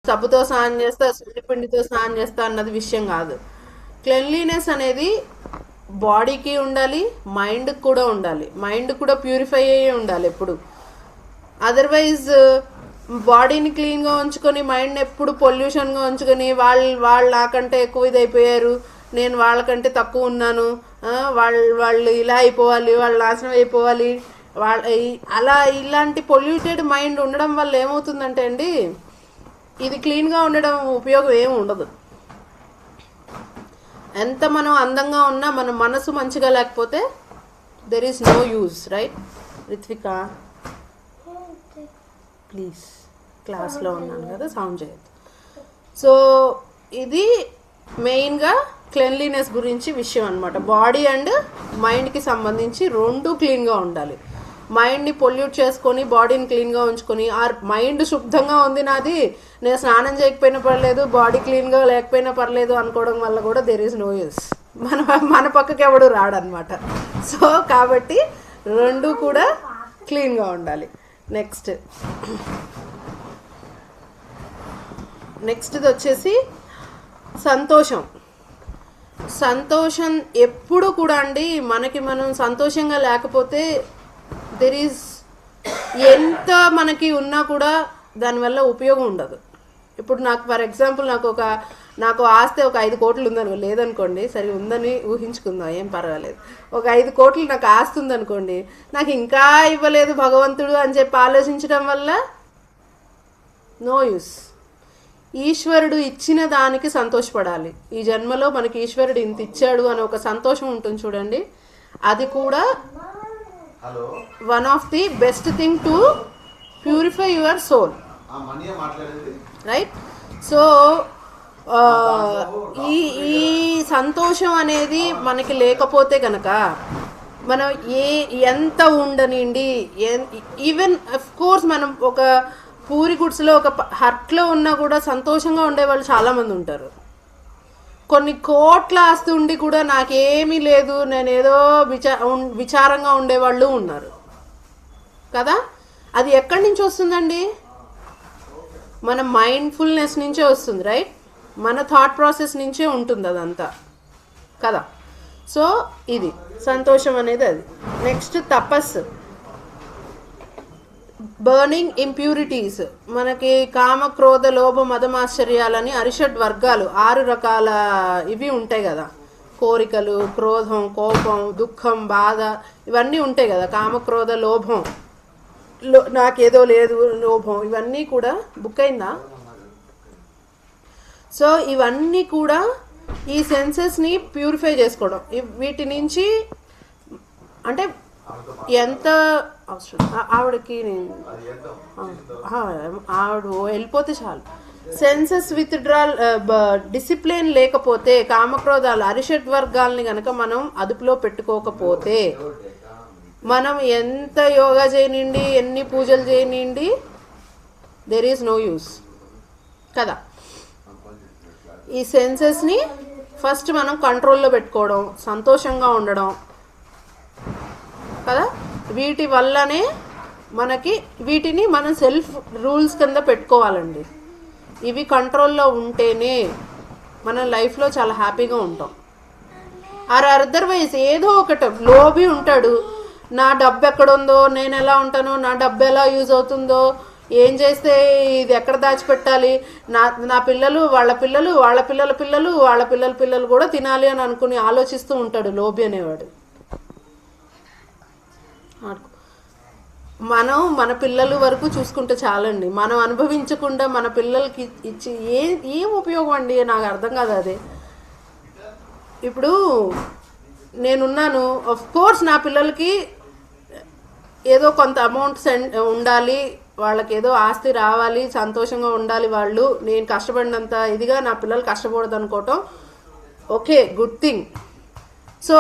సబ్బుతో స్నానం చేస్తా, పిండితో స్నానం చేస్తా అన్నది విషయం కాదు. క్లెన్లీనెస్ అనేది బాడీకి ఉండాలి, మైండ్కి కూడా ఉండాలి. మైండ్ కూడా ప్యూరిఫై అయ్యి ఉండాలి ఎప్పుడు. అదర్వైజ్ బాడీని క్లీన్గా ఉంచుకొని మైండ్ని ఎప్పుడు పొల్యూషన్గా ఉంచుకొని వాళ్ళు నాకంటే ఎక్కువ ఇది అయిపోయారు, నేను వాళ్ళకంటే తక్కువ ఉన్నాను, వాళ్ళు ఇలా అయిపోవాలి, వాళ్ళు నాశనం అయిపోవాలి, అలా ఇలాంటి పొల్యూటెడ్ మైండ్ ఉండడం వల్ల ఏమవుతుందంటే అండి, ఇది క్లీన్గా ఉండడం ఉపయోగం ఏమి ఉండదు. ఎంత మనం అందంగా ఉన్నా మన మనసు మంచిగా లేకపోతే there is no use, right? Ritvika please, క్లాస్లో ఉన్నాను కదా, సౌండ్ చేయొద్దు. సో ఇది మెయిన్గా క్లెన్లీనెస్ గురించి విషయం అనమాట. బాడీ అండ్ మైండ్కి సంబంధించి రెండు క్లీన్గా ఉండాలి. మైండ్ని పొల్యూట్ చేసుకొని బాడీని క్లీన్గా ఉంచుకొని, మైండ్ శుద్ధంగా ఉంది నాది, నేను స్నానం చేయకపోయినా పర్లేదు, బాడీ క్లీన్గా లేకపోయినా పర్లేదు అనుకోవడం వల్ల కూడా దెర్ ఈజ్ నో యూస్. మన పక్కకి ఎవడు రాడనమాట. సో కాబట్టి రెండు కూడా క్లీన్గా ఉండాలి. నెక్స్ట్ది వచ్చేసి సంతోషం. సంతోషం ఎప్పుడు కూడా అండి, మనం సంతోషంగా లేకపోతే దెర్ ఈజ్ ఎంత మనకి ఉన్నా కూడా దానివల్ల ఉపయోగం ఉండదు. ఇప్పుడు నాకు ఫర్ ఎగ్జాంపుల్ నాకు ఆస్తి ఒక 5 కోట్లు ఉందని లేదనుకోండి, సరే ఉందని ఊహించుకుందాం, ఏం పర్వాలేదు. ఒక 5 కోట్లు నాకు ఆస్తి ఉందనుకోండి, నాకు ఇంకా ఇవ్వలేదు భగవంతుడు అని చెప్పి ఆలోచించడం వల్ల నో యూస్. ఈశ్వరుడు ఇచ్చిన దానికి సంతోషపడాలి. ఈ జన్మలో మనకి ఈశ్వరుడు ఇంత ఇచ్చాడు అని ఒక సంతోషం ఉంటుంది చూడండి, అది కూడా one of the best thing to purify your soul, right? So ఈ సంతోషం అనేది మనకి లేకపోతే కనుక మనం ఎంత ఉండనిండి, ఈవెన్ అఫ్ కోర్స్ మనం ఒక పూరి గుడ్స్లో ఒక హర్ట్లో ఉన్నా కూడా సంతోషంగా ఉండేవాళ్ళు చాలామంది ఉంటారు. కొన్ని కోట్ల ఆస్తి ఉండి కూడా నాకేమీ లేదు, నేను ఏదో విచారంగా ఉండేవాళ్ళు ఉన్నారు కదా. అది ఎక్కడి నుంచి వస్తుందండి? మన మైండ్ఫుల్నెస్ నుంచే వస్తుంది, రైట్? మన థాట్ ప్రాసెస్ నుంచే ఉంటుంది అదంతా కదా. సో ఇది సంతోషం అనేది అది. నెక్స్ట్ తపస్సు, బర్నింగ్ ఇంప్యూరిటీస్. మనకి కామ, క్రోధ, లోభ, మదమాశ్చర్యాలని అరిషడ్ వర్గాలు 6 రకాల ఇవి ఉంటాయి కదా. కోరికలు, క్రోధం, కోపం, దుఃఖం, బాధ, ఇవన్నీ ఉంటాయి కదా. కామ, క్రోధ, లోభం, నాకేదో లేదు, లోభం, ఇవన్నీ కూడా బుక్ అయిందా? సో ఇవన్నీ కూడా ఈ సెన్సెస్ని ప్యూరిఫై చేసుకోవడం. వీటి నుంచి అంటే ఎంత అవసరం ఆవిడకి, ఆవిడ వెళ్ళిపోతే చాలు. సెన్సెస్ విత్డ్రాల్, డిసిప్లిన్ లేకపోతే, కామక్రోధాలు అరిషడ్ వర్గాల్ని కనుక మనం అదుపులో పెట్టుకోకపోతే, మనం ఎంత యోగా చేయనిండి, ఎన్ని పూజలు చేయనిండి, దెర్ ఈజ్ నో యూస్ కదా. ఈ సెన్సెస్ని ఫస్ట్ మనం కంట్రోల్లో పెట్టుకోవడం, సంతోషంగా ఉండడం కదా. వీటి వల్లనే వీటిని మనం సెల్ఫ్ రూల్స్ కింద పెట్టుకోవాలండి. ఇవి కంట్రోల్లో ఉంటేనే మన లైఫ్లో చాలా హ్యాపీగా ఉంటాం. అదర్వైజ్ ఏదో ఒకటి లోబి ఉంటాడు, నా డబ్బు ఎక్కడుందో, నేను ఎలా ఉంటానో, నా డబ్బు ఎలా యూజ్ అవుతుందో, ఏం చేస్తే ఇది ఎక్కడ దాచిపెట్టాలి, నా పిల్లలు వాళ్ళ పిల్లలు వాళ్ళ పిల్లల పిల్లలు వాళ్ళ పిల్లల పిల్లలు కూడా తినాలి అని అనుకుని ఆలోచిస్తూ ఉంటాడు లోబి అనేవాడు. మనం మన పిల్లల వరకు చూసుకుంటే చాలండి. మనం అనుభవించకుండా మన పిల్లలకి ఇచ్చి ఏం ఉపయోగం అండి? నాకు అర్థం కాదు అదే. ఇప్పుడు నేనున్నాను, ఆఫ్ కోర్స్ నా పిల్లలకి ఏదో కొంత అమౌంట్ ఉండాలి, వాళ్ళకి ఏదో ఆస్తి రావాలి, సంతోషంగా ఉండాలి వాళ్ళు, నేను కష్టపడినంత ఇదిగా నా పిల్లలు కష్టపడదు అనుకోవటం ఓకే, గుడ్ థింగ్. సో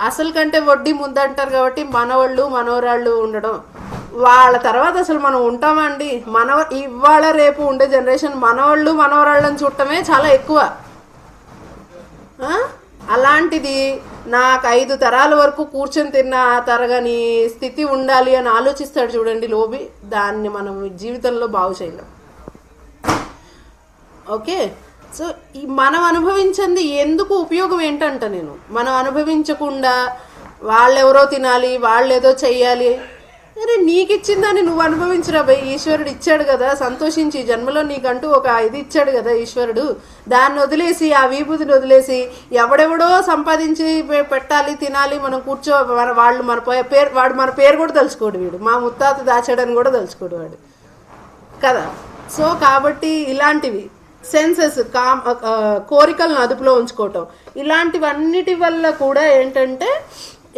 అసలు కంటే వడ్డీ ముద్దంటారు కాబట్టి మనవాళ్ళు మనవరాళ్ళు ఉండడం, వాళ్ళ తర్వాత అసలు మనం ఉంటామండి? ఇవాళ రేపు ఉండే జనరేషన్ మనవాళ్ళు మనవరాళ్ళని చూడటమే చాలా ఎక్కువ. అలాంటిది నాకు 5 తరాల వరకు కూర్చొని తిన్న తరగని స్థితి ఉండాలి అని ఆలోచిస్తాడు చూడండి లోబి. దాన్ని మనం జీవితంలో బాగు చేయలేం. ఓకే. సో ఈ మనం అనుభవించింది ఎందుకు ఉపయోగం ఏంటంట, నేను మనం అనుభవించకుండా వాళ్ళెవరో తినాలి, వాళ్ళేదో చెయ్యాలి. అరే నీకు ఇచ్చిందని నువ్వు అనుభవించరా భయ్, ఈశ్వరుడు ఇచ్చాడు కదా, సంతోషించి జన్మలో నీకంటూ ఒక ఇది ఇచ్చాడు కదా ఈశ్వరుడు. దాన్ని వదిలేసి, ఆ విభూతిని వదిలేసి ఎవడెవడో సంపాదించి పెట్టాలి, తినాలి, మనం వాళ్ళు మన పేరు, వాడు మన పేరు కూడా తలుచుకోడు, వీడు మా ముత్తాత దాచాడని కూడా తలుచుకోడు వాడు కదా. సో కాబట్టి ఇలాంటివి సెన్సెస్ కోరికలను అదుపులో ఉంచుకోవటం, ఇలాంటివన్నిటి వల్ల కూడా ఏంటంటే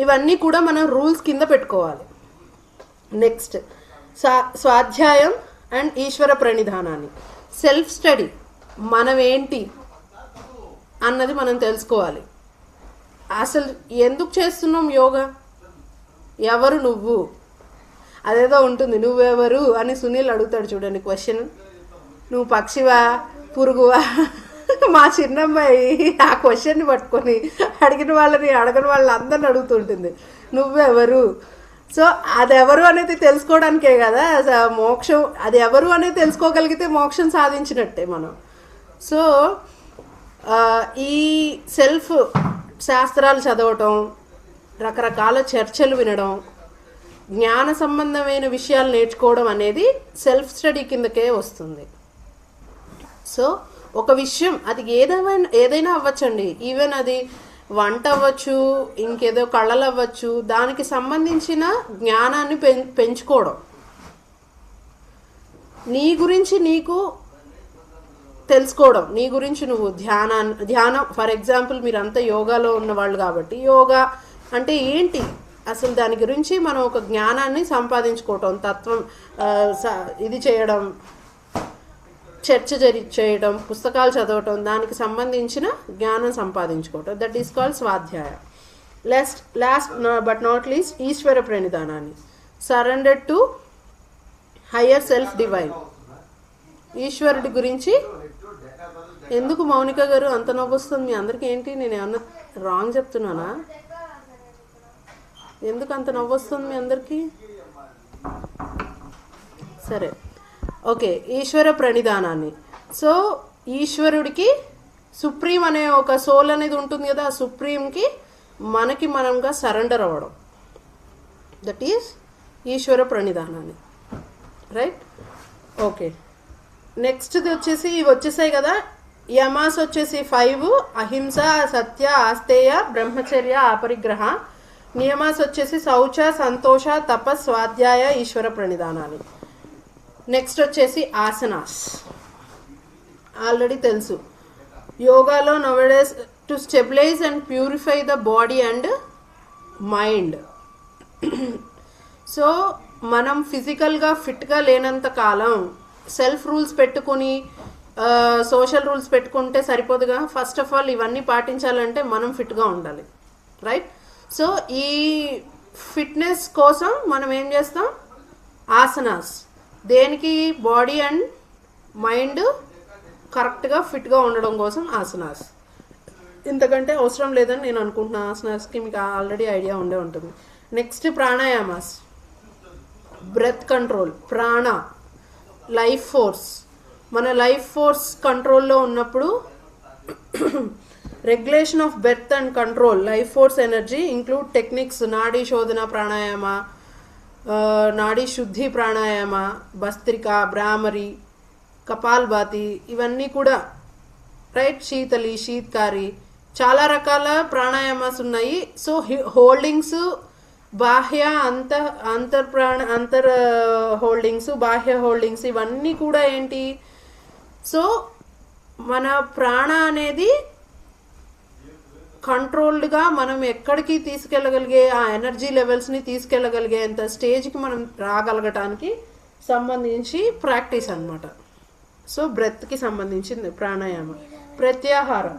ఇవన్నీ కూడా మనం రూల్స్ కింద పెట్టుకోవాలి. నెక్స్ట్ స్వాధ్యాయం అండ్ ఈశ్వర ప్రణిధానాన్ని, సెల్ఫ్ స్టడీ, మనం ఏంటి అన్నది మనం తెలుసుకోవాలి. అసలు ఎందుకు చేస్తున్నాం యోగా, ఎవరు నువ్వు, అదేదో ఉంటుంది నువ్వెవరు అని సునీల్ అడుగుతాడు చూడండి క్వశ్చన్, నువ్వు పక్షివా పురుగువా. మా చిన్నమ్మాయి ఆ క్వశ్చన్ని పట్టుకొని అడిగిన వాళ్ళని అడగని వాళ్ళని అందరిని అడుగుతుంటుంది నువ్వెవరు. సో అది ఎవరు అనేది తెలుసుకోవడానికే కదా మోక్షం, అది ఎవరు అనేది తెలుసుకోగలిగితే మోక్షం సాధించినట్టే మనం. సో ఈ సెల్ఫ్ శాస్త్రాలు చదవటం, రకరకాల చర్చలు వినడం, జ్ఞాన సంబంధమైన విషయాలు నేర్చుకోవడం అనేది సెల్ఫ్ స్టడీ కిందకే వస్తుంది. సో ఒక విషయం అది ఏదైనా అవ్వచ్చండి, ఈవెన్ అది వంట అవ్వచ్చు, ఇంకేదో కళలు అవ్వచ్చు, దానికి సంబంధించిన జ్ఞానాన్ని పెంచుకోవడం, నీ గురించి నీకు తెలుసుకోవడం, నీ గురించి నువ్వు ధ్యానం ఫర్ ఎగ్జాంపుల్ మీరంతా యోగాలో ఉన్నవాళ్ళు కాబట్టి యోగా అంటే ఏంటి అసలు దాని గురించి మనం ఒక జ్ఞానాన్ని సంపాదించుకోవటం, తత్వం ఇది చేయడం, చర్చ చేయడం, పుస్తకాలు చదవటం, దానికి సంబంధించిన జ్ఞానం సంపాదించుకోవటం, దట్ ఈస్ కాల్డ్ స్వాధ్యాయ. లాస్ట్ బట్ నాట్ లీస్ట్ ఈశ్వర ప్రణిధానాన్ని, surrender to higher self divine, ఈశ్వరుడి గురించి. ఎందుకు మౌనిక గారు అంత నవ్వొస్తుంది మీ అందరికీ, ఏంటి నేను ఏమన్నా రాంగ్ చెప్తున్నానా, ఎందుకు అంత నవ్వొస్తుంది మీ అందరికీ? సరే ఓకే, ఈశ్వర ప్రణిధానాన్ని. సో ఈశ్వరుడికి సుప్రీం అనే ఒక సోల్ అనేది ఉంటుంది కదా, ఆ సుప్రీంకి మనంగా సరెండర్ అవ్వడం, దట్ ఈస్ ఈశ్వర ప్రణిధానాన్ని, రైట్. ఓకే, నెక్స్ట్ది వచ్చేసి ఇవి వచ్చేసాయి కదా. యమాస్ వచ్చేసి 5, అహింస, సత్య, ఆస్తేయ, బ్రహ్మచర్య, అపరిగ్రహ. నియమాస్ వచ్చేసి శౌచ, సంతోష, తప, స్వాధ్యాయ, ఈశ్వర ప్రణిధానాన్ని. నెక్స్ట్ వచ్చేసి ఆసనాస్, ఆల్రెడీ తెలుసు. యోగాలో nowadays to stabilize and purify the body and mind. So మనం ఫిజికల్గా ఫిట్గా లేనంత కాలం సెల్ఫ్ రూల్స్ పెట్టుకుని సోషల్ రూల్స్ పెట్టుకుంటే సరిపోదుగా. ఫస్ట్ ఆఫ్ ఆల్ ఇవన్నీ పాటించాలంటే మనం ఫిట్గా ఉండాలి, రైట్. సో ఈ ఫిట్నెస్ కోసం మనం ఏం చేస్తాం, ఆసనాస్. దేనికి, బాడీ అండ్ మైండ్ కరెక్ట్గా ఫిట్గా ఉండడం కోసం ఆసనాస్. ఇంతకంటే అవసరం లేదని నేను అనుకుంటున్నా. ఆసనాస్కి మీకు ఆల్రెడీ ఐడియా ఉండే ఉంటుంది. నెక్స్ట్ ప్రాణాయామాస్, బ్రెత్ కంట్రోల్, ప్రాణ, లైఫ్ ఫోర్స్. మన లైఫ్ ఫోర్స్ కంట్రోల్లో ఉన్నప్పుడు regulation of berth and control life force energy include techniques నాడీ శోధన ప్రాణాయామ, నాడీ శుద్ధి ప్రాణాయామ, భస్త్రిక, భ్రామరి, కపాల్భాతి, ఇవన్నీ కూడా, రైట్. శీతలి, శీత్కారి, చాలా రకాల ప్రాణాయామాస్ ఉన్నాయి. సో హోల్డింగ్స్, బాహ్య అంతర్ హోల్డింగ్స్, బాహ్య హోల్డింగ్స్, ఇవన్నీ కూడా ఏంటి, సో మన ప్రాణ అనేది కంట్రోల్డ్గా మనం ఎక్కడికి తీసుకెళ్ళగలిగే, ఆ ఎనర్జీ లెవెల్స్ని తీసుకెళ్ళగలిగేంత స్టేజ్కి మనం రాగలగటానికి సంబంధించి ప్రాక్టీస్ అనమాట. సో బ్రెత్కి సంబంధించింది ప్రాణాయామం. ప్రత్యాహారం,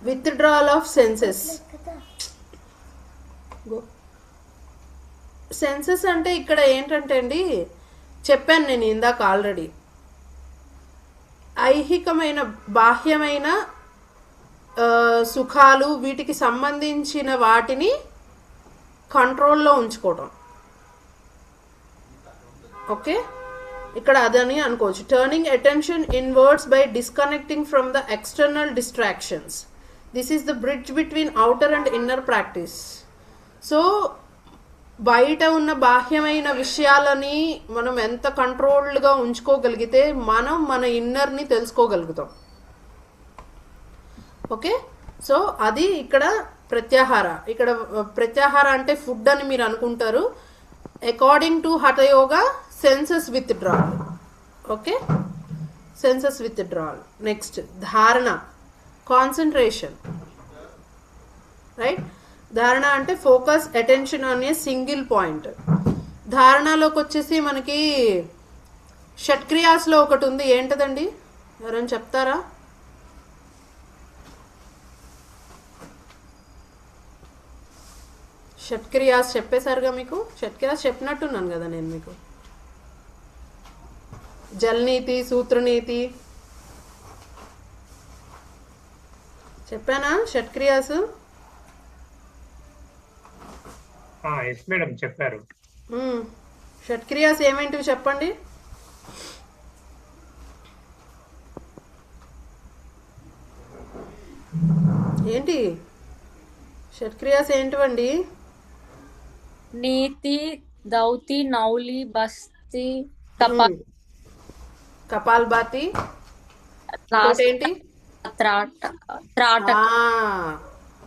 విత్డ్రాల్ ఆఫ్ సెన్సెస్. సెన్సెస్ అంటే ఇక్కడ ఏంటంటే అండి, చెప్పాను నేను ఇందాక ఆల్రెడీ, ఐహికమైన బాహ్యమైన సుఖాలు, వీటికి సంబంధించిన వాటిని కంట్రోల్లో ఉంచుకోవడం. ఓకే, ఇక్కడ అదని అనుకోవచ్చు. Turning attention inwards by disconnecting from the external distractions. This is the bridge between outer and inner practice. So బయట ఉన్న బాహ్యమైన విషయాలని మనం ఎంత కంట్రోల్డ్గా ఉంచుకోగలిగితే మనం మన ఇన్నర్ని తెలుసుకోగలుగుతాం. ఓకే, సో అది ఇక్కడ ప్రత్యాహార. ఇక్కడ ప్రత్యాహార అంటే ఫుడ్ అని మీరు అనుకుంటారు. According to Hathayoga senses withdrawal. Okay, senses withdrawal. Next dharana, concentration. Right, dharana అంటే ఫోకస్ అటెన్షన్ అనే సింగిల్ పాయింట్. ధారణలోకి వచ్చేసి మనకి షట్క్రియాస్లో ఒకటి ఉంది. ఏంటదండి, ఎవరైనా చెప్తారా? షట్క్రియాస్ చెప్పేశారుగా మీకు. షట్క్రియాస్ చెప్పినట్టున్నాను కదా నేను మీకు. జల్నీతి, సూత్రనీతి చెప్పానా? షట్క్రియాస్ మేడం చెప్పారు. షట్క్రియాస్ ఏమేంటివి చెప్పండి. ఏంటి షట్క్రియాస్ ఏంటివండి? నీతి, దౌతి, నౌలి, బస్తి, కపాల్భాతి, ఏంటి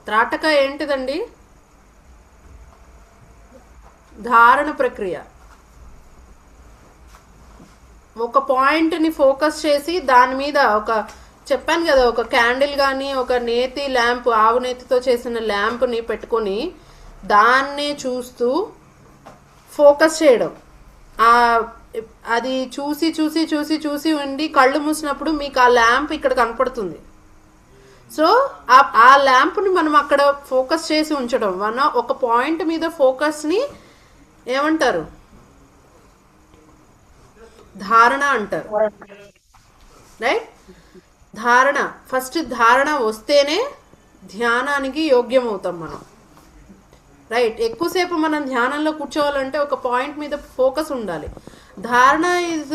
త్రాటక ఏంటిదండి? ధారణ ప్రక్రియ. ఒక పాయింట్ని ఫోకస్ చేసి దాని మీద ఒక చెప్పాను కదా, ఒక క్యాండిల్ కానీ ఒక నేతి ల్యాంప్, ఆవు నేతితో చేసిన ల్యాంప్ని పెట్టుకొని దాన్ని చూస్తూ ఫోకస్ చేయడం. అది చూసి చూసి చూసి చూసి ఉండి కళ్ళు మూసినప్పుడు మీకు ఆ ల్యాంప్ ఇక్కడ కనపడుతుంది. సో ఆ ల్యాంప్ని మనం అక్కడ ఫోకస్ చేసి ఉంచడం. ఒక పాయింట్ మీద ఫోకస్ని ఏమంటారు? ధారణ అంటారు. రైట్, ధారణ. ఫస్ట్ ధారణ వస్తేనే ధ్యానానికి యోగ్యం అవుతాం మనం. రైట్, ఎక్కువసేపు మనం ధ్యానంలో కూర్చోవాలంటే ఒక పాయింట్ మీద ఫోకస్ ఉండాలి. ధారణ ఈజ్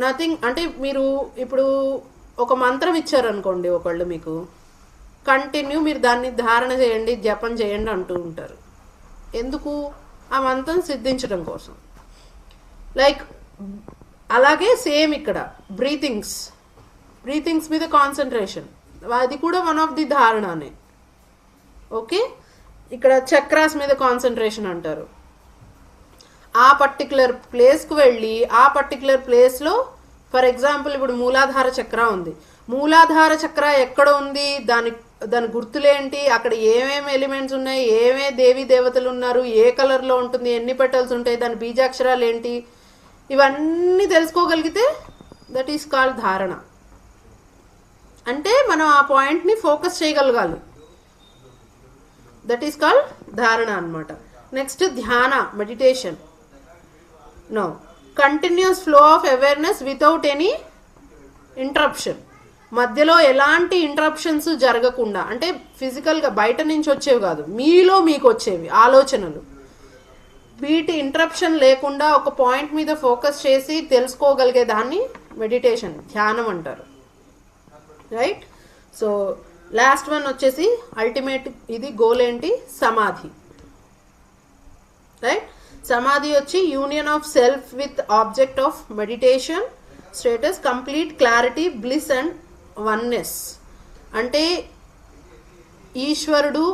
నథింగ్. అంటే మీరు ఇప్పుడు ఒక మంత్రం ఇచ్చారనుకోండి, ఒకళ్ళు మీకు కంటిన్యూ మీరు దాన్ని ధారణ చేయండి, జపం చేయండి అంటూ ఉంటారు. ఎందుకు? ఆ మంత్రం సిద్ధించడం కోసం. లైక్ అలాగే సేమ్ ఇక్కడ బ్రీతింగ్స్ మీద కాన్సన్ట్రేషన్, అది కూడా వన్ ఆఫ్ ది ధారణనే. ఓకే, ఇక్కడ చక్రాస్ మీద కాన్సన్ట్రేషన్ అంటారు. ఆ పర్టికులర్ ప్లేస్కు వెళ్ళి ఆ పర్టికులర్ ప్లేస్లో, ఫర్ ఎగ్జాంపుల్ ఇప్పుడు మూలాధార చక్ర ఉంది. మూలాధార చక్ర ఎక్కడ ఉంది, దాని గుర్తులేంటి, అక్కడ ఏమేమి ఎలిమెంట్స్ ఉన్నాయి, ఏమేమి దేవీ దేవతలు ఉన్నారు, ఏ కలర్లో ఉంటుంది, ఎన్ని పెటల్స్ ఉంటాయి, దాని బీజాక్షరాలు ఏంటి, ఇవన్నీ తెలుసుకోగలిగితే దట్ ఈస్ కాల్డ్ ధారణ. అంటే మనం ఆ పాయింట్ని ఫోకస్ చేయగలగాలి. దట్ ఈస్ కాల్డ్ ధారణ అనమాట. నెక్స్ట్ ధ్యాన, meditation. No, continuous flow of awareness without any interruption. మధ్యలో ఎలాంటి ఇంటరప్షన్స్ జరగకుండా, అంటే ఫిజికల్గా బయట నుంచి వచ్చేవి కాదు, మీలో మీకు వచ్చేవి ఆలోచనలు, వీటి ఇంటరప్షన్ లేకుండా ఒక పాయింట్ మీద ఫోకస్ చేసి తెలుసుకోగలిగే దాన్ని మెడిటేషన్, ధ్యానం అంటారు. రైట్, సో లాస్ట్ వన్ వచ్చేసి అల్టిమేట్, ఇది గోల్ ఏంటి? సమాధి. రైట్, సమాధి వచ్చి union of self with object of meditation status, complete clarity, bliss and oneness. అంటే ఈశ్వరుడు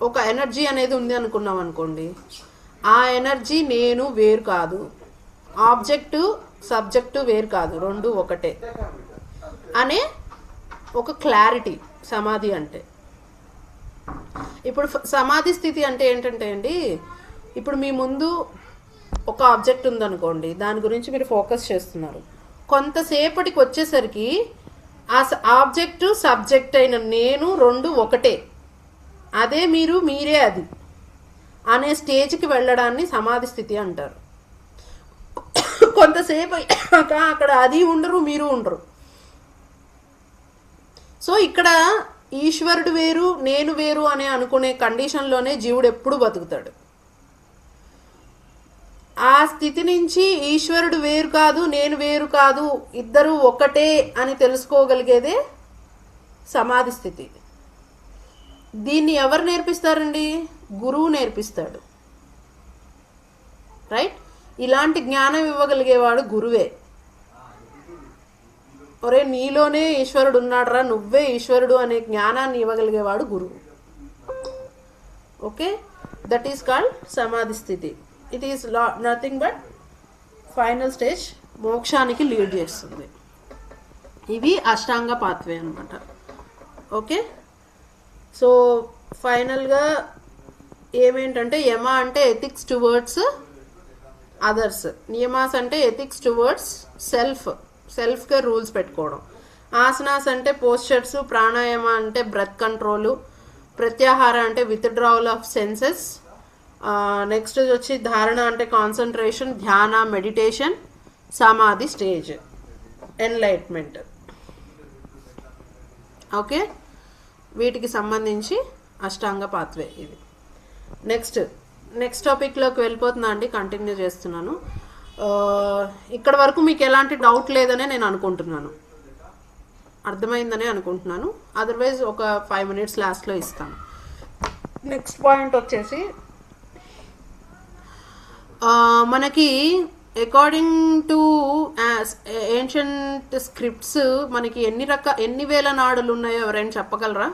ఒక ఎనర్జీ అనేది ఉంది అనుకున్నాం అనుకోండి, ఆ ఎనర్జీ నేను వేరు కాదు, ఆబ్జెక్టు సబ్జెక్టు వేరు కాదు, రెండు ఒకటే అనే ఒక క్లారిటీ సమాధి అంటే. ఇప్పుడు సమాధి స్థితి అంటే ఏంటంటే అండి, ఇప్పుడు మీ ముందు ఒక ఆబ్జెక్ట్ ఉందనుకోండి, దాని గురించి మీరు ఫోకస్ చేస్తున్నారు. కొంతసేపటికి వచ్చేసరికి ఆ ఆబ్జెక్టు సబ్జెక్ట్ అయిన నేను రెండు ఒకటే, అదే మీరు మీరే అది అనే స్టేజ్కి వెళ్ళడాన్ని సమాధి స్థితి అంటారు. కొంతసేపు అక్కడ అది ఉండరు, మీరు ఉండరు. సో ఇక్కడ ఈశ్వరుడు వేరు నేను వేరు అని అనుకునే కండిషన్లోనే జీవుడు ఎప్పుడు బతుకుతాడు. ఆ స్థితి నుంచి ఈశ్వరుడు వేరు కాదు, నేను వేరు కాదు, ఇద్దరు ఒకటే అని తెలుసుకోగలిగేదే సమాధి స్థితి. దీన్ని ఎవరు నేర్పిస్తారండి? గురువు నేర్పిస్తాడు. రైట్? ఇలాంటి జ్ఞానం ఇవ్వగలిగేవాడు గురువే. ఒరే నీలోనే ఈశ్వరుడు ఉన్నాడురా, నువ్వే ఈశ్వరుడు అనే జ్ఞానాన్ని ఇవ్వగలిగేవాడు గురువు. ఓకే, దట్ ఈస్ కాల్డ్ సమాధి స్థితి. It is nothing but final stage, మోక్షానికి లీడ్ చేస్తుంది. ఇవి అష్టాంగ పాత్వే అనమాట. ఓకే, సో ఫైనల్గా ఏమేంటంటే యమ అంటే ఎథిక్స్ టువర్డ్స్ అదర్స్, నియమాస్ అంటే ఎథిక్స్ టువర్డ్స్ సెల్ఫ్గా రూల్స్ పెట్టుకోవడం, ఆసనాస్ అంటే పోస్చర్స్, ప్రాణాయామ అంటే బ్రెత్ కంట్రోలు, ప్రత్యాహార అంటే విత్డ్రావల్ ఆఫ్ సెన్సెస్, నెక్స్ట్ వచ్చి ధారణ అంటే కాన్సన్ట్రేషన్, ధ్యాన మెడిటేషన్, సమాధి స్టేజ్ ఎన్లైట్మెంట్. ఓకే, వీటికి సంబంధించి అష్టాంగ పాత్వే ఇది. నెక్స్ట్ టాపిక్లోకి వెళ్ళిపోతున్నా అండి, కంటిన్యూ చేస్తున్నాను. ఇక్కడ వరకు మీకు ఎలాంటి డౌట్ లేదనే నేను అనుకుంటున్నాను, అర్థమైందనే అనుకుంటున్నాను. అదర్వైజ్ ఒక 5 minutes లాస్ట్లో ఇస్తాను. నెక్స్ట్ పాయింట్ వచ్చేసి మనకి అకార్డింగ్ టు ఏన్షియంట్ స్క్రిప్ట్స్ మనకి ఎన్ని వేల నాడులు ఉన్నాయో ఎవరైనా చెప్పగలరా?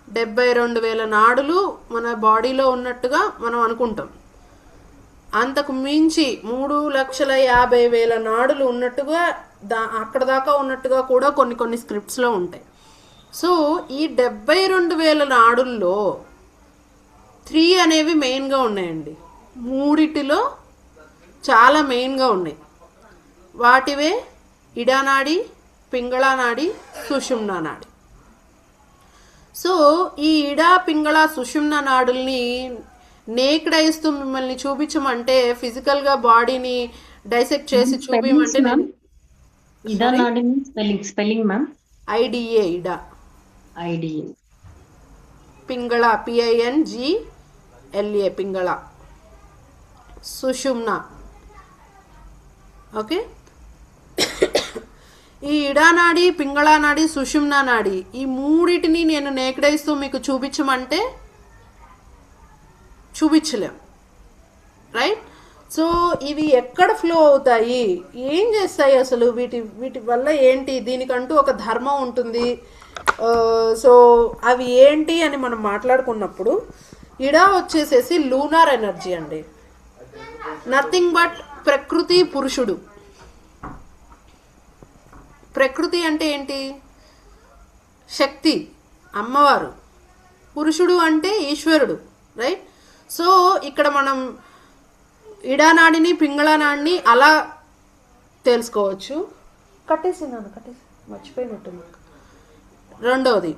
72,000 నాడులు మన బాడీలో ఉన్నట్టుగా మనం అనుకుంటాం. అంతకు మించి 3,50,000 నాడులు ఉన్నట్టుగా అక్కడ దాకా ఉన్నట్టుగా కూడా కొన్ని స్క్రిప్ట్స్లో ఉంటాయి. సో ఈ 72,000 నాడుల్లో 3 అనేవి మెయిన్గా ఉన్నాయండి. 3 చాలా మెయిన్గా ఉన్నాయి. వాటివే ఇడానాడి, పింగళా నాడి, సుషుమ్నా నాడి. సో ఈ ఇడా, పింగళ, సుషుమ్నా నాడుల్ని నేక్డ్ ఐస్తో మిమ్మల్ని చూపించమంటే, ఫిజికల్గా బాడీని డైసెక్ట్ చేసి చూపించమంటే ఐడిఏ ఇడా, పింగళ PINGLA పింగళ, సుషుమ్నా. ఓకే, ఈ ఇడానాడి, పింగళా నాడి, సుషుమ్నా నాడి ఈ 3 నేను నేకడైస్తో మీకు చూపించమంటే చూపించలేం. రైట్? సో ఇవి ఎక్కడ ఫ్లో అవుతాయి, ఏం చేస్తాయి అసలు, వీటి వల్ల ఏంటి, దీనికంటూ ఒక ధర్మం ఉంటుంది. సో అవి ఏంటి అని మనం మాట్లాడుకున్నప్పుడు, ఇడా వచ్చేసేసి లూనార్ ఎనర్జీ అండి, నథింగ్ బట్ ప్రకృతి పురుషుడు. ప్రకృతి అంటే ఏంటి? శక్తి, అమ్మవారు. పురుషుడు అంటే ఈశ్వరుడు. రైట్? సో ఇక్కడ మనం ఇడానాడిని, పింగళానాడిని అలా తెలుసుకోవచ్చు. కట్టేసి మర్చిపోయినట్టు. రెండవది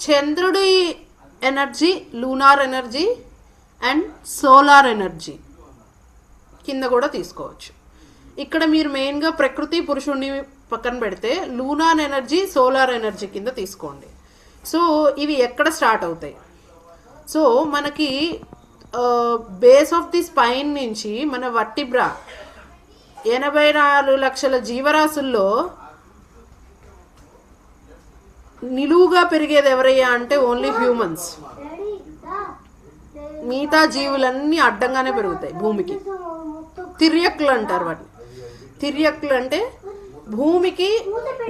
చంద్రుడి energy, lunar energy and solar energy కింద కూడా తీసుకోవచ్చు. ఇక్కడ మీరు మెయిన్గా ప్రకృతి పురుషుడిని పక్కన పెడితే లూనార్ ఎనర్జీ, సోలార్ ఎనర్జీ కింద తీసుకోండి. సో ఇవి ఎక్కడ స్టార్ట్ అవుతాయి? సో మనకి బేస్ ఆఫ్ ది స్పైన్ నుంచి మన వర్టిబ్రా 84 లక్షల జీవరాశుల్లో నిలువుగా పెరిగేది ఎవరయ్యా అంటే ఓన్లీ హ్యూమన్స్. మిగతా జీవులన్నీ అడ్డంగానే పెరుగుతాయి భూమికి. తిర్యక్కులు అంటారు వాటిని. తిర్యక్కులు అంటే భూమికి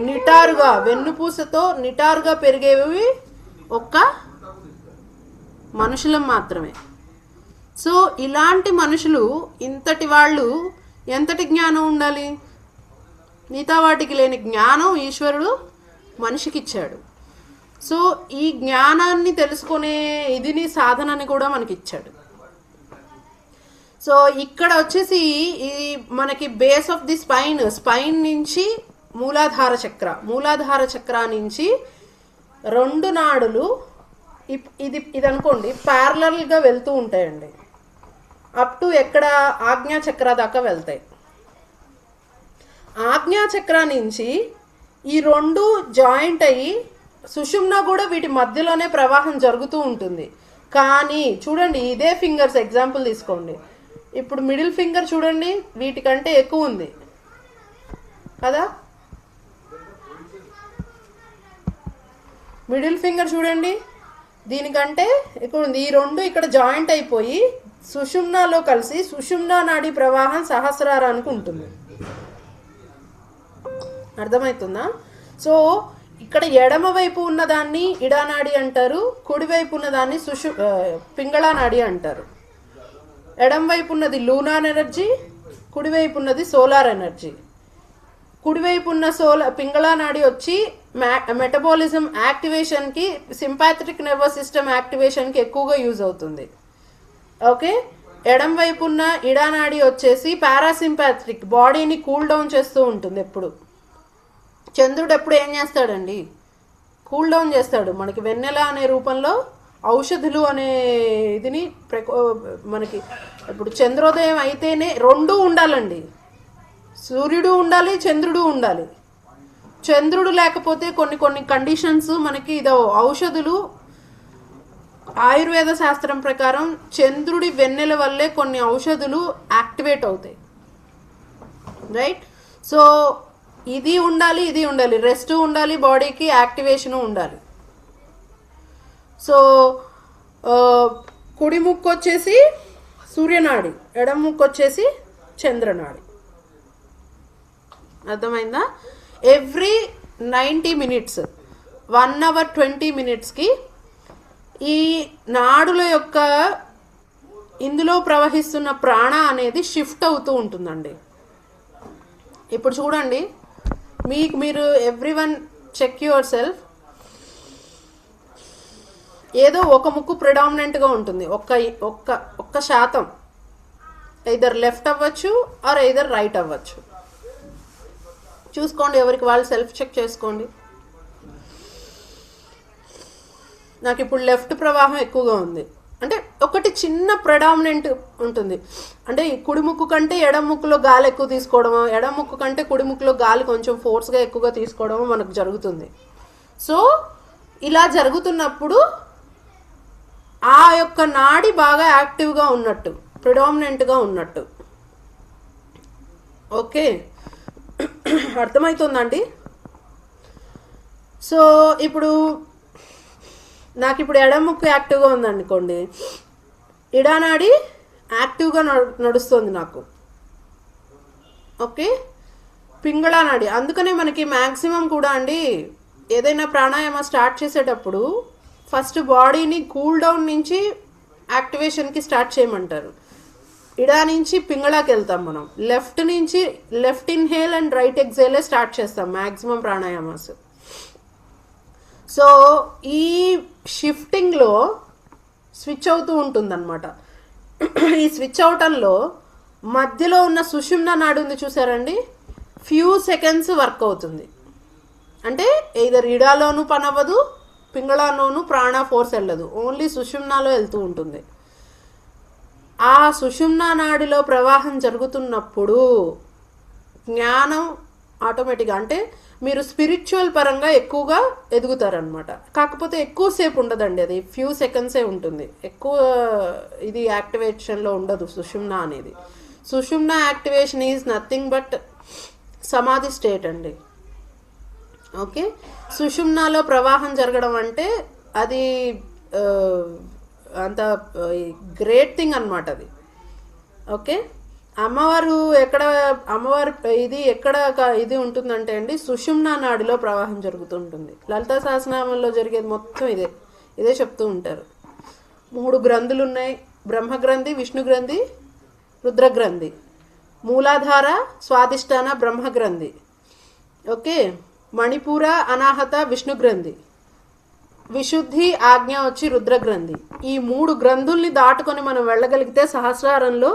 నిటారుగా, వెన్నుపూసతో నిటారుగా పెరిగేవి ఒక్క మనుషులం మాత్రమే. సో ఇలాంటి మనుషులు, ఇంతటి వాళ్ళు ఎంతటి జ్ఞానం ఉండాలి? మిగతా వాటికి లేని జ్ఞానం ఈశ్వరుడు మనిషికి ఇచ్చాడు. సో ఈ జ్ఞానాన్ని తెలుసుకునే ఇదిని, సాధనని కూడా మనకి ఇచ్చాడు. సో ఇక్కడ వచ్చేసి ఈ మనకి బేస్ ఆఫ్ ది స్పైన్ నుంచి మూలాధార చక్ర నుంచి 2 నాడులు ఇది అనుకోండి ప్యారలల్గా వెళ్తూ ఉంటాయండి. అప్ టు ఎక్కడ? ఆజ్ఞా చక్ర దాకా వెళ్తాయి. ఆజ్ఞా చక్ర నుంచి ఈ 2 జాయింట్ అయ్యి సుషుమ్నా కూడా వీటి మధ్యలోనే ప్రవాహం జరుగుతూ ఉంటుంది. కానీ చూడండి, ఇదే ఫింగర్స్ ఎగ్జాంపుల్ తీసుకోండి. ఇప్పుడు మిడిల్ ఫింగర్ చూడండి, వీటికంటే ఎక్కువ ఉంది కదా. మిడిల్ ఫింగర్ చూడండి, దీనికంటే ఎక్కువ ఉంది. ఈ రెండు ఇక్కడ జాయింట్ అయిపోయి సుషుమ్నాలో కలిసి సుషుమ్నా నాడి ప్రవాహం సహస్రారానికి ఉంటుంది. అర్థమవుతుందా? సో ఇక్కడ ఎడమ వైపు ఉన్నదాన్ని ఇడానాడి అంటారు, కుడివైపు ఉన్నదాన్ని పింగళా నాడి అంటారు. ఎడమ వైపు ఉన్నది లూనార్ ఎనర్జీ, కుడివైపు ఉన్నది సోలార్ ఎనర్జీ. కుడివైపు ఉన్న పింగళా నాడి వచ్చి మెటబాలిజం యాక్టివేషన్కి, సింపాథెటిక్ నర్వస్ సిస్టమ్ యాక్టివేషన్కి ఎక్కువగా యూజ్ అవుతుంది. ఓకే, ఎడం వైపు ఉన్న ఇడానాడి వచ్చేసి పారాసింపాథెటిక్, బాడీని కూల్ డౌన్ చేస్తూ ఉంటుంది. ఎప్పుడు చంద్రుడు ఎప్పుడు ఏం చేస్తాడండి? కూల్ డౌన్ చేస్తాడు. మనకి వెన్నెల అనే రూపంలో ఔషధులు అనే ఇదిని మనకి ఇప్పుడు చంద్రోదయం అయితేనే రెండూ ఉండాలండి. సూర్యుడు ఉండాలి, చంద్రుడు ఉండాలి. చంద్రుడు లేకపోతే కొన్ని కండిషన్స్ మనకి ఇదో ఔషధులు ఆయుర్వేద శాస్త్రం ప్రకారం చంద్రుడి వెన్నెల వల్లే కొన్ని ఔషధులు యాక్టివేట్ అవుతాయి. రైట్? సో ఇది ఉండాలి, ఇది ఉండాలి, రెస్ట్ ఉండాలి, బాడీకి యాక్టివేషన్ ఉండాలి. సో కుడి ముక్కు వచ్చేసి సూర్యనాడి, ఎడమ ముక్కు వచ్చేసి చంద్రనాడి. అర్థమైందా? ఎవ్రీ 90 minutes 1 hour 20 minutesకి ఈ నాడుల యొక్క ఇందులో ప్రవహిస్తున్న ప్రాణ అనేది షిఫ్ట్ అవుతూ ఉంటుందండి. ఇప్పుడు చూడండి, మీరు ఎవ్రీవన్ చెక్ యువర్ సెల్ఫ్. ఏదో ఒక ముక్కు ప్రిడామినెంట్గా ఉంటుంది, ఒక్క శాతం. ఐదర్ లెఫ్ట్ అవ్వచ్చు ఆర్ ఐదర్ రైట్ అవ్వచ్చు. చూసుకోండి, ఎవరికి వాళ్ళు సెల్ఫ్ చెక్ చేసుకోండి. నాకు ఇప్పుడు లెఫ్ట్ ప్రవాహం ఎక్కువగా ఉంది అంటే ఒకటి చిన్న ప్రెడామినెంట్ ఉంటుంది. అంటే కుడి ముక్కు కంటే ఎడమ ముక్కులో గాలి ఎక్కువ తీసుకోవడమో, ఎడమ ముక్కు కంటే కుడి ముక్కులో గాలి కొంచెం ఫోర్స్గా ఎక్కువగా తీసుకోవడమో మనకు జరుగుతుంది. సో ఇలా జరుగుతున్నప్పుడు ఆ యొక్క నాడి బాగా యాక్టివ్గా ఉన్నట్టు, ప్రిడామినెంట్గా ఉన్నట్టు. ఓకే, అర్థమవుతుందండి? సో ఇప్పుడు నాకు ఇప్పుడు ఎడమ ముక్కు యాక్టివ్గా ఉందనుకోండి, ఇడానాడి యాక్టివ్గా నడుస్తుంది నాకు. ఓకే, పింగళా నాడి. అందుకనే మనకి మ్యాక్సిమం కూడా అండి ఏదైనా ప్రాణాయామ స్టార్ట్ చేసేటప్పుడు ఫస్ట్ బాడీని కూల్ డౌన్ నుంచి యాక్టివేషన్కి స్టార్ట్ చేయమంటారు. ఇడా నుంచి పింగళాకి వెళ్తాం మనం. లెఫ్ట్ నుంచి left inhale and right exhale start చేస్తాం మ్యాక్సిమం ప్రాణాయామాస్. సో ఈ షిఫ్టింగ్లో స్విచ్ అవుతూ ఉంటుందన్నమాట. ఈ స్విచ్ అవటంలో మధ్యలో ఉన్న సుషుమ్నా నాడి ఉంది చూసారండి, ఫ్యూ సెకండ్స్ వర్క్ అవుతుంది. అంటే ఎయిదర్ ఇడాలోనూ పని అవ్వదు, పింగళాలోనూ ప్రాణ ఫోర్స్ వెళ్ళదు, ఓన్లీ సుషుమ్నాలో వెళ్తూ ఉంటుంది. ఆ సుషుమ్నా నాడిలో ప్రవాహం జరుగుతున్నప్పుడు జ్ఞానం ఆటోమేటిక్గా, అంటే మీరు స్పిరిచువల్ పరంగా ఎక్కువగా ఎదుగుతారనమాట. కాకపోతే ఎక్కువసేపు ఉండదండి, అది ఫ్యూ సెకండ్సే ఉంటుంది. ఎక్కువ ఇది యాక్టివేషన్లో ఉండదు సుషుమ్నా అనేది. సుషుమ్నా యాక్టివేషన్ ఈజ్ నథింగ్ బట్ సమాధి స్టేట్ అండి. ఓకే, సుషుమ్నాలో ప్రవాహం జరగడం అంటే అది అంత గ్రేట్ థింగ్ అనమాట అది. ఓకే, అమ్మవారు ఎక్కడ ఇది ఉంటుందంటే అండి, సుషుమ్నా నాడిలో ప్రవాహం జరుగుతుంటుంది. లలితా సహస్రనామంలో జరిగేది మొత్తం ఇదే చెప్తూ ఉంటారు. 3 గ్రంథులు ఉన్నాయి, బ్రహ్మగ్రంథి, విష్ణుగ్రంథి, రుద్రగ్రంథి. మూలాధార, స్వాదిష్టాన బ్రహ్మగ్రంథి. ఓకే, మణిపూర, అనాహత విష్ణుగ్రంథి, విశుద్ధి, ఆజ్ఞ వచ్చి రుద్రగ్రంథి. ఈ 3 గ్రంథుల్ని దాటుకొని మనం వెళ్ళగలిగితే సహస్రారంలో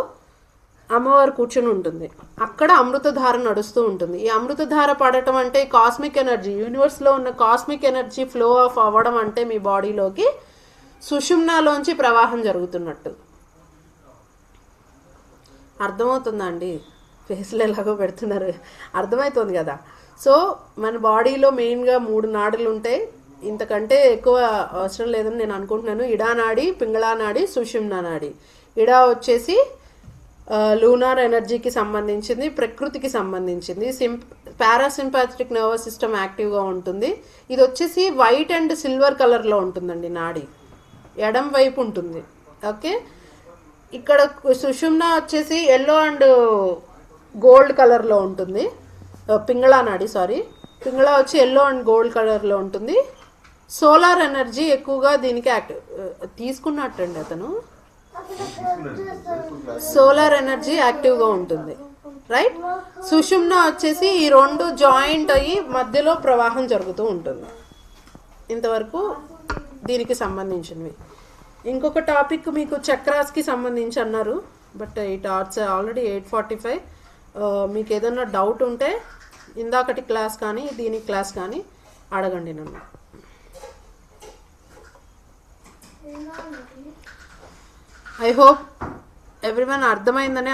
అమ్మవారు కూర్చుని ఉంటుంది. అక్కడ అమృతధార నడుస్తూ ఉంటుంది. ఈ అమృతధార పడటం అంటే కాస్మిక్ ఎనర్జీ, యూనివర్స్లో ఉన్న కాస్మిక్ ఎనర్జీ ఫ్లో ఆఫ్ అవ్వడం అంటే మీ బాడీలోకి సుషుమ్నాలోంచి ప్రవాహం జరుగుతున్నట్టు. అర్థమవుతుందా అండి? ఫేస్లో ఎలాగో పెడుతున్నారు, అర్థమవుతుంది కదా. సో మన బాడీలో మెయిన్గా 3 నాడులు ఉంటాయి. ఇంతకంటే ఎక్కువ అవసరం లేదని నేను అనుకుంటున్నాను. ఇడా నాడి, పింగళా నాడి, సుషుమ్నా నాడి. ఇడా వచ్చేసి లూనార్ ఎనర్జీకి సంబంధించింది, ప్రకృతికి సంబంధించింది. పారాసింపాథటిక్ నర్వస్ సిస్టమ్ యాక్టివ్గా ఉంటుంది. ఇది వచ్చేసి వైట్ అండ్ సిల్వర్ కలర్లో ఉంటుందండి నాడి, ఎడం వైపు ఉంటుంది. ఓకే, ఇక్కడ సుషుమ్నా వచ్చేసి ఎల్లో అండ్ గోల్డ్ కలర్లో ఉంటుంది. పింగళా నాడి, సారీ, పింగళా వచ్చి ఎల్లో అండ్ గోల్డ్ కలర్లో ఉంటుంది. సోలార్ ఎనర్జీ ఎక్కువగా దీనికి తీసుకున్నట్టండి అతను. సోలార్ ఎనర్జీ యాక్టివ్గా ఉంటుంది, రైట్. సుషుమ్నా వచ్చేసి ఈ రెండు జాయింట్ అయ్యి మధ్యలో ప్రవాహం జరుగుతూ ఉంటుంది. ఇంతవరకు దీనికి సంబంధించినవి. ఇంకొక టాపిక్ మీకు చక్రాస్కి సంబంధించి అన్నారు, బట్ ఇట్ ఆల్రెడీ 8:45. మీకు ఏదైనా డౌట్ ఉంటే ఇందాకటి క్లాస్ కానీ దీని క్లాస్ కానీ అడగండి నన్ను. I hope everyone అర్థమైందనే